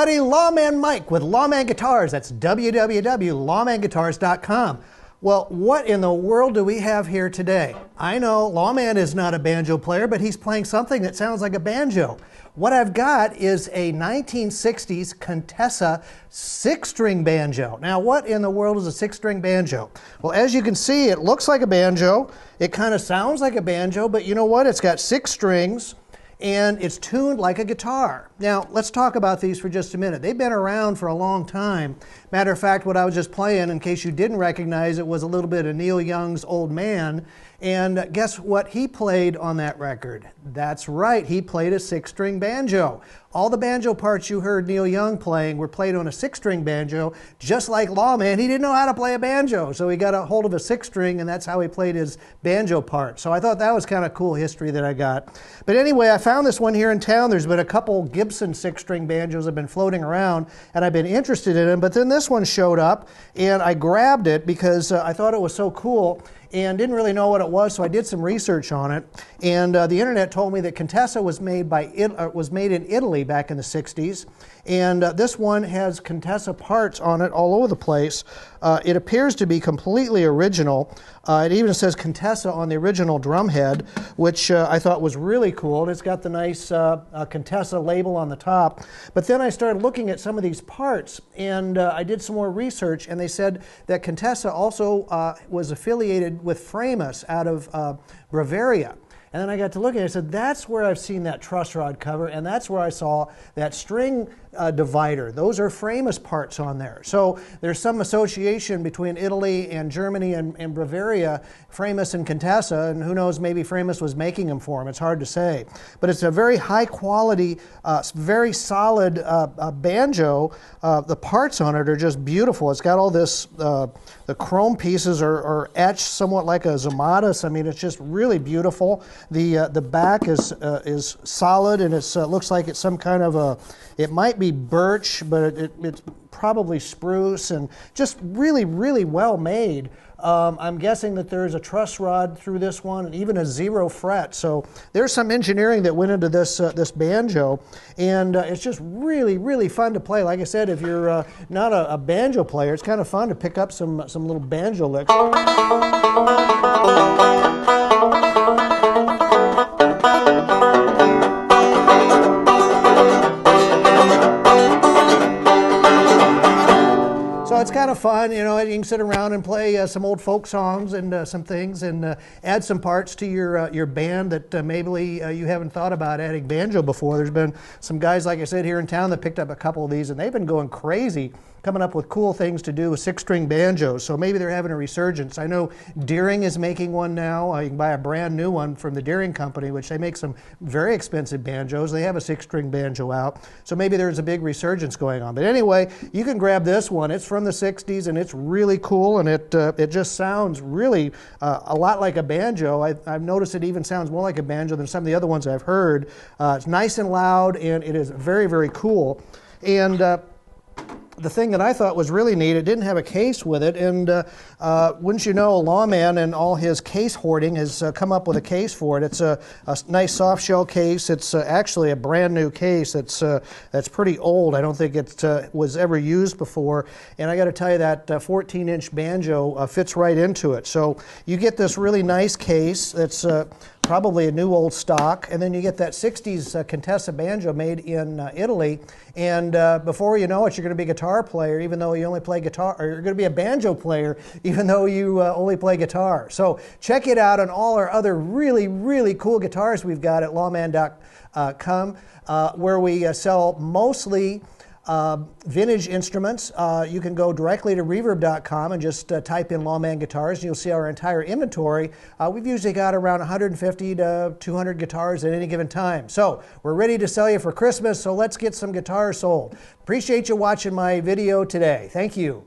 everybody, Lawman Mike with Lawman Guitars. That's www.lawmanguitars.com. Well, what in the world do we have here today? I know Lawman is not a banjo player, but he's playing something that sounds like a banjo. What I've got is a 1960s Contessa 6-string banjo. Now, what in the world is a 6-string banjo? Well, as you can see, it looks like a banjo. It kind of sounds like a banjo, but you know what? It's got 6 strings. And it's tuned like a guitar. Now, let's talk about these for just a minute. They've been around for a long time. Matter of fact, what I was just playing, in case you didn't recognize it, was a little bit of Neil Young's Old Man. And guess what he played on that record? That's right, he played a 6-string banjo. All the banjo parts you heard Neil Young playing were played on a 6-string banjo, just like Lawman. He didn't know how to play a banjo, so he got a hold of a 6-string, and that's how he played his banjo part. So I thought that was kind of cool history that I got. But anyway, I found this one here in town. There's been a couple Gibson 6-string banjos that have been floating around, and I've been interested in them. But then this one showed up, and I grabbed it because I thought it was so cool and didn't really know what it was, so I did some research on it. And the internet told me that Contessa was made in Italy back in the 60s. And this one has Contessa parts on it all over the place. It appears to be completely original. It even says Contessa on the original drum head, which I thought was really cool. And it's got the nice Contessa label on the top. But then I started looking at some of these parts, and I did some more research, and they said that Contessa also was affiliated with Framus out of Bavaria. And then I got to look at it, I said, that's where I've seen that truss rod cover, and that's where I saw that string divider. Those are Framus parts on there. So there's some association between Italy and Germany and Bavaria, Framus and Contessa, and who knows, maybe Framus was making them for him. It's hard to say. But it's a very high quality, very solid banjo. The parts on it are just beautiful. It's got all this, the chrome pieces are etched somewhat like a Zamatis. I mean, it's just really beautiful. The back is solid, and it looks like it's some kind of a, it might be birch, but it's probably spruce, and just really, really well made. I'm guessing that there's a truss rod through this one, and even a 0 fret. So there's some engineering that went into this this banjo, and it's just really, really fun to play. Like I said, if you're not a banjo player, it's kind of fun to pick up some little banjo licks. So it's kind of fun, you know. You can sit around and play some old folk songs and some things, and add some parts to your band that maybe you haven't thought about adding banjo before. There's been some guys, like I said, here in town that picked up a couple of these, and they've been going crazy coming up with cool things to do with 6-string banjos. So maybe they're having a resurgence. I know Deering is making one now. You can buy a brand new one from the Deering company, which they make some very expensive banjos. They have a 6-string banjo out. So maybe there's a big resurgence going on. But anyway, you can grab this one. It's from the 60s, and it's really cool, and it just sounds really a lot like a banjo. I've noticed it even sounds more like a banjo than some of the other ones I've heard. It's nice and loud, and it is very, very cool. And the thing that I thought was really neat, it didn't have a case with it, and wouldn't you know, Lawman and all his case hoarding has come up with a case for it. It's a nice soft shell case. It's actually a brand new case that's pretty old. I don't think it was ever used before, and I got to tell you that 14-inch banjo fits right into it. So you get this really nice case that's probably a new old stock, and then you get that 60s Contessa banjo made in Italy, and before you know it, you're going to be a guitar player even though you only play guitar, or you're going to be a banjo player even though you only play guitar. So check it out on all our other really, really cool guitars we've got at lawman.com, where we sell mostly vintage instruments. You can go directly to reverb.com and just type in Lawman Guitars, and you'll see our entire inventory. We've usually got around 150 to 200 guitars at any given time. So we're ready to sell you for Christmas, so let's get some guitars sold. Appreciate you watching my video today. Thank you.